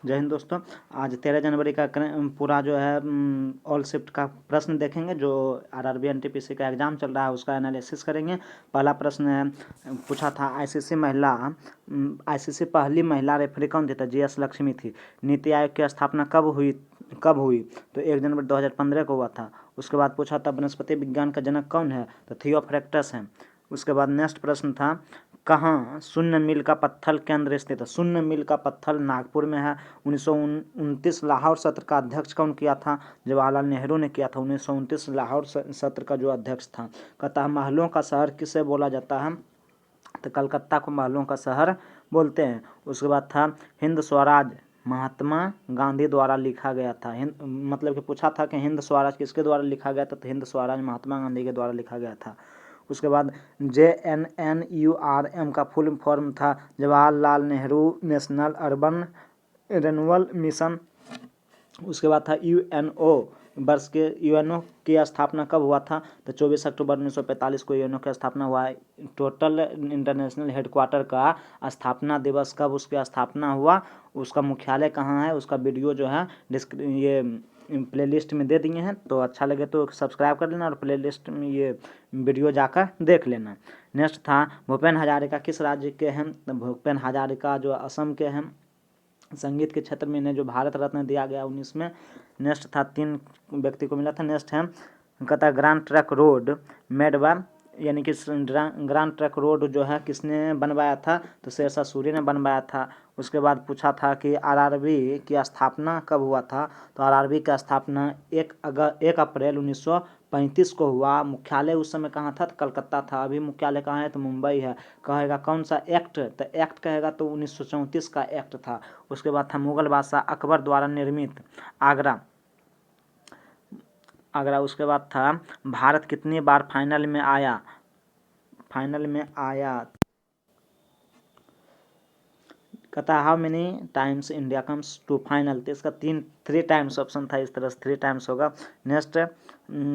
जय हिंद दोस्तों। आज 13 जनवरी का पूरा जो है ऑल शिफ्ट का प्रश्न देखेंगे। जो आरआरबी एनटीपीसी का एग्जाम चल रहा है उसका एनालिसिस करेंगे। पहला प्रश्न है, पूछा था आईसीसी पहली महिला रेफरी कौन थी? तो जीएस लक्ष्मी थी। नीति आयोग की स्थापना कब हुई? तो 1 जनवरी 2015 को हुआ था। उसके बाद पूछा था वनस्पति विज्ञान का जनक कौन है? तो थियोफ्रैक्टस है। उसके बाद नेक्स्ट प्रश्न था, कहाँ शून्य मील का पत्थर केंद्र स्थित है? शून्य मील का पत्थर नागपुर में है। 1929 लाहौर सत्र का अध्यक्ष कौन किया था? जवाहरलाल नेहरू ने किया था। 1929 लाहौर सत्र का जो अध्यक्ष था। कहता है महलों का शहर किसे बोला जाता है? तो कलकत्ता को महलों का शहर बोलते हैं। उसके बाद था हिंद स्वराज महात्मा गांधी द्वारा लिखा गया था। मतलब कि पूछा था कि हिंद स्वराज किसके द्वारा लिखा गया था? तो हिंद स्वराज महात्मा गांधी के द्वारा लिखा गया था। उसके बाद JNNURM का फुल फॉर्म था Jawaharlal Nehru national urban renewal mission. उसके बाद था यूएनओ की स्थापना कब हुआ था? तो 24 अक्टूबर 1945 को यूएनओ की स्थापना हुआ है। टोटल इंटरनेशनल हेडक्वार्टर का स्थापना दिवस कब उसकी स्थापना हुआ? उसका मुख्यालय कहाँ है? उसका वीडियो जो है ये प्लेलिस्ट में दे दिए हैं, तो अच्छा लगे तो सब्सक्राइब कर लेना और प्लेलिस्ट में ये वीडियो जाकर देख लेना। नेक्स्ट था भूपेन हजारिका किस राज्य के हैं? तो भूपेन हजारिका जो असम के हैं। संगीत के क्षेत्र में इन्हें जो भारत रत्न दिया गया 19 में। नेक्स्ट था 3 व्यक्ति को मिला था। नेक्स्ट है कहता है grand truck road made by, यानी कि ग्रांड ट्रक रोड जो है किसने बनवाया था? तो शेरशाह सूरी ने बनवाया था। उसके बाद पूछा था कि आरआरबी की स्थापना कब हुआ था? तो आरआरबी की स्थापना 1 अप्रैल 1935 को हुआ। मुख्यालय उस समय कहाँ था? तो कलकत्ता था। अभी मुख्यालय कहाँ है? तो मुंबई है। कहेगा कौन सा एक्ट? तो एक्ट कहेगा तो 1934 का एक्ट था। उसके बाद था मुगल बादशाह अकबर द्वारा निर्मित आगरा। उसके बाद था भारत कितनी बार फाइनल में आया? कहता है how many times India comes to final? तो इसका 3 टाइम्स ऑप्शन था, इस तरह से 3 टाइम्स होगा। नेक्स्ट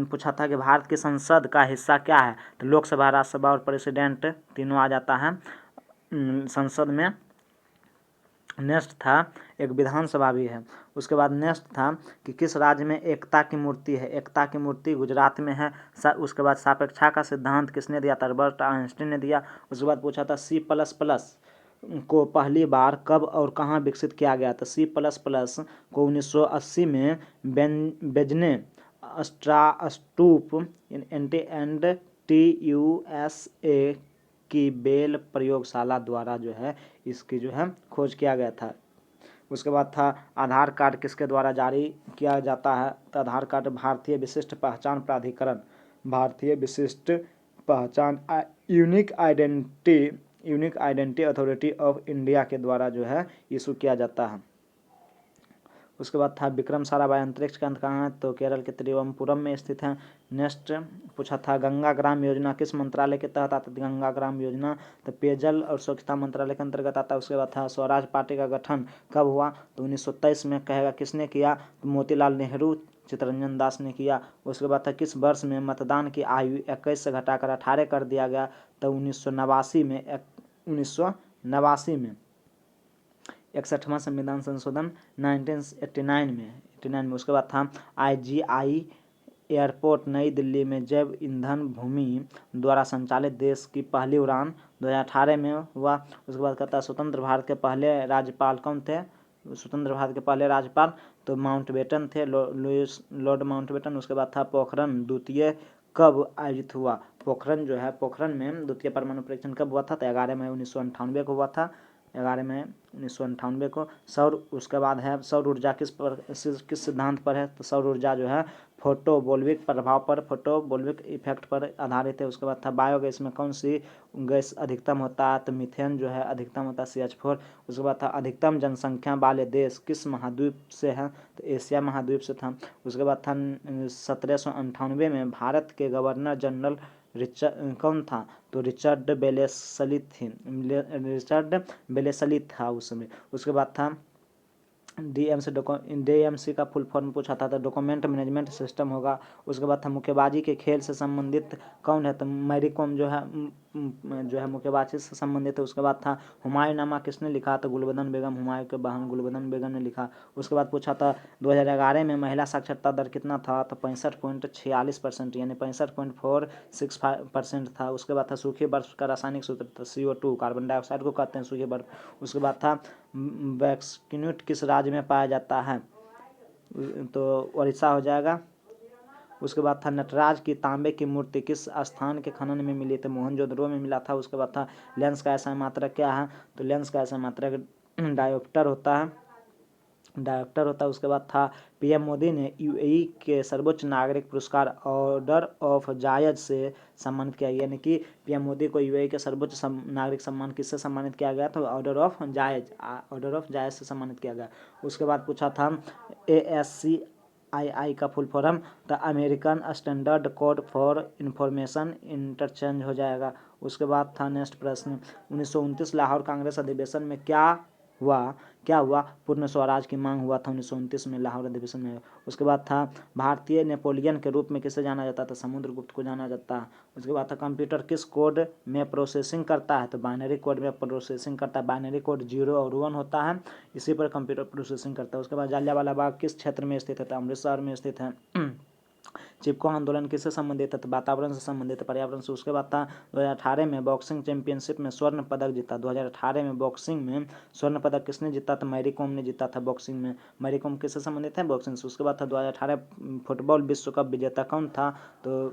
पूछा था कि भारत की संसद का हिस्सा क्या है? तो लोकसभा, राज्यसभा और प्रेसिडेंट तीनों आ जाता है संसद में। नेक्स्ट था एक विधानसभा भी है। उसके बाद नेक्स्ट था कि किस राज्य में एकता की मूर्ति है? एकता की मूर्ति गुजरात में है। उसके बाद सापेक्षा का सिद्धांत किसने दिया? था अल्बर्ट आइंस्टीन ने दिया। उसके बाद पूछा था C++ को पहली बार कब और कहाँ विकसित किया गया? तो C++ को 1980 में बेजने स्ट्रास्टूप एंड TUSA की बेल प्रयोगशाला द्वारा जो है इसकी जो है खोज किया गया था। उसके बाद था आधार कार्ड किसके द्वारा जारी किया जाता है? तो आधार कार्ड भारतीय विशिष्ट पहचान प्राधिकरण, भारतीय विशिष्ट पहचान unique identity authority of India के द्वारा जो है इशू किया जाता है। उसके बाद था विक्रम साराभाई अंतरिक्ष केंद्र कहाँ है? तो केरल के त्रिवंपुरम में स्थित है। नेक्स्ट पूछा था गंगा ग्राम योजना किस मंत्रालय के तहत आती है? गंगा ग्राम योजना तो पेयजल और स्वच्छता मंत्रालय के अंतर्गत आता है। उसके बाद था स्वराज पार्टी का गठन कब हुआ? तो 1923 में। कहेगा किसने किया? तो मोतीलाल नेहरू, चित्तरंजन दास ने किया। उसके बाद था किस वर्ष में मतदान की आयु 21 से घटाकर 18 कर दिया गया? तो 1989 में 61वां संविधान संशोधन 1989 में। उसके बाद था IGI एयरपोर्ट नई दिल्ली में जैव ईंधन भूमि द्वारा संचालित देश की पहली उड़ान 2018 में हुआ। उसके बाद कहता है स्वतंत्र भारत के पहले राज्यपाल कौन थे? स्वतंत्र भारत के पहले राज्यपाल तो माउंटबेटन थे, लॉर्ड माउंटबेटन। उसके बाद था पोखरण द्वितीय कब आयोजित हुआ? पोखरण जो है, पोखरण में द्वितीय परमाणु परीक्षण कब हुआ था? तो 11 मई 1998 को हुआ था। 11 मई 1998 को। सौर उसके बाद है सौर ऊर्जा किस सिद्धांत पर है? तो सौर ऊर्जा जो है फोटोवोल्विक प्रभाव पर, फोटोवोल्विक इफेक्ट पर आधारित है। उसके बाद था बायोगैस में कौन सी गैस अधिकतम होता है? तो मीथेन जो है अधिकतम होता है, CH4। उसके बाद था अधिकतम जनसंख्या वाले देश किस महाद्वीप से है? तो एशिया महाद्वीप से था। उसके बाद था 1798 में भारत के गवर्नर जनरल कौन था? तो रिचर्ड बेलेसली था उस समय। उसके बाद था DMC का फुल फॉर्म पूछा था, तो डॉक्यूमेंट मैनेजमेंट सिस्टम होगा। उसके बाद था मुक्केबाजी के खेल से संबंधित कौन है? तो मैरी कॉम जो है जो है मुक्केबाजी से संबंधित है। उसके बाद था हुमायूंनामा किसने लिखा, तो गुलबदन बेगम, हुमायूं के बहन गुलबदन बेगम ने लिखा। उसके बाद पूछा था 2011 में महिला साक्षरता दर कितना था, तो 65.46%, यानी 65.46% था। उसके बाद था सूखे बर्फ का रासायनिक सूत्र था CO2, कार्बन डाइऑक्साइड को कहते हैं सूखे बर्फ। उसके बाद था वैक्सक्यूट किस राज्य में पाया जाता है, तो उड़ीसा हो जाएगा। उसके बाद था नटराज की तांबे की मूर्ति किस स्थान के खनन में मिली, तो मोहनजोदड़ो में मिला था। उसके बाद था लेंस का ऐसा मात्रक क्या है, तो लेंस का ऐसा मात्रक डायोप्टर होता है, डायरेक्टर होता है। उसके बाद था PM मोदी ने UAE के सर्वोच्च नागरिक पुरस्कार ऑर्डर ऑफ जायज से सम्मानित किया, यानी कि PM मोदी को UAE के सर्वोच्च नागरिक सम्मान किससे सम्मानित किया गया, तो ऑर्डर ऑफ जायज से सम्मानित किया गया। उसके बाद पूछा था ASCII का full form, the American standard code for information interchange हो जाएगा। उसके बाद था नेक्स्ट प्रश्न, 1929 लाहौर कांग्रेस अधिवेशन में क्या हुआ, पूर्ण स्वराज की मांग हुआ था 1929 में लाहौर अधिवेशन में। उसके बाद था भारतीय नेपोलियन के रूप में किसे जाना जाता था, समुद्रगुप्त को जाना जाता है। उसके बाद था कंप्यूटर किस कोड में प्रोसेसिंग करता है, तो बाइनरी कोड में प्रोसेसिंग करता है। बाइनरी कोड 0 और 1 होता है, इसी पर कंप्यूटर प्रोसेसिंग करता है। उसके बाद जालियांवाला बाग किस क्षेत्र में स्थित है, तो अमृतसर में स्थित है। चिपको आंदोलन किससे संबंधित है, तो वातावरण से संबंधित है, पर्यावरण से। उसके बाद था 2018 में बॉक्सिंग चैंपियनशिप में स्वर्ण पदक जीता। 2018 में बॉक्सिंग में स्वर्ण पदक किसने जीता, तो मैरी कॉम ने जीता था बॉक्सिंग में। मैरी कॉम किससे संबंधित है, बॉक्सिंग से। उसके बाद था 2018 फुटबॉल विश्व कप विजेता कौन था, तो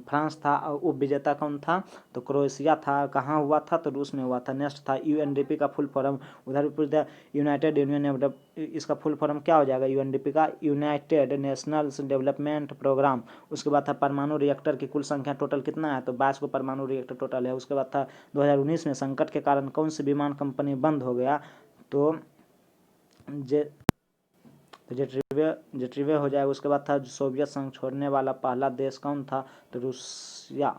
फ्रांस था। और उप विजेता कौन था, तो क्रोएशिया था। कहाँ हुआ था, तो रूस में हुआ था। नेक्स्ट था UNDP का फुल फॉर्म, उधर पूछ दिया यूनाइटेड यूनियन, इसका फुल फॉर्म क्या हो जाएगा, UNDP का यूनाइटेड नेशनल्स डेवलपमेंट प्रोग्राम। उसके बाद था परमाणु रिएक्टर की कुल संख्या टोटल कितना है, तो 22 को परमाणु रिएक्टर टोटल है। उसके बाद था 2019 में संकट के कारण कौन सी विमान कंपनी बंद हो गया, तो जेट्रीवे हो जाएगा। उसके बाद था सोवियत संघ छोड़ने वाला पहला देश कौन था, तो रूसिया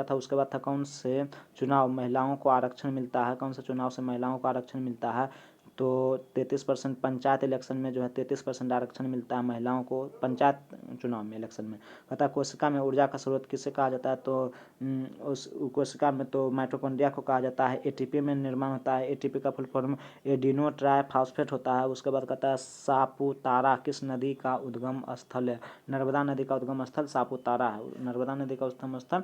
था। उसके बाद था कौन से चुनाव महिलाओं को आरक्षण मिलता है, कौन से चुनाव से महिलाओं को आरक्षण मिलता है, तो 33% पंचायत इलेक्शन में जो है 33% आरक्षण मिलता है महिलाओं को पंचायत चुनाव में, इलेक्शन में। कहता है कोशिका में ऊर्जा का स्रोत किसे कहा जाता है, तो उस कोशिका में तो माइटोकॉन्ड्रिया को कहा जाता है। ATP में निर्माण होता है। ATP का फुल फॉर्म एडिनो ट्राइफॉस्फेट होता है। उसके बाद कहता है सापुतारा किस नदी का उद्गम स्थल है, नर्मदा नदी का उद्गम स्थल सापुतारा है। नर्मदा नदी का उद्गम स्थल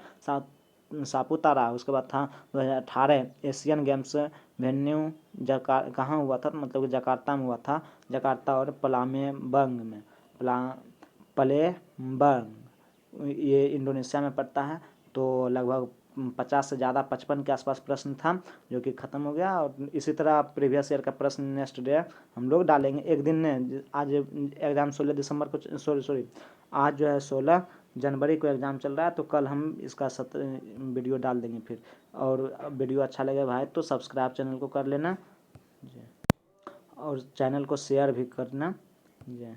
सापुतारा। उसके बाद था 2018 एशियन गेम्स वेन्यू कहाँ हुआ था, मतलब जकार्ता में हुआ था। जकार्ता और प्लेम्बंग ये इंडोनेशिया में पड़ता है। तो लगभग 50 से ज़्यादा 55 के आसपास प्रश्न था, जो कि ख़त्म हो गया। और इसी तरह प्रीवियस ईयर का प्रश्न नेक्स्ट डे हम लोग डालेंगे एक दिन ने। आज एग्ज़ाम 16 दिसंबर को सॉरी आज जो है 16 जनवरी को एग्ज़ाम चल रहा है, तो कल हम इसका वीडियो डाल देंगे फिर। और वीडियो अच्छा लगे भाई तो सब्सक्राइब चैनल को कर लेना जी, और चैनल को शेयर भी करना जी।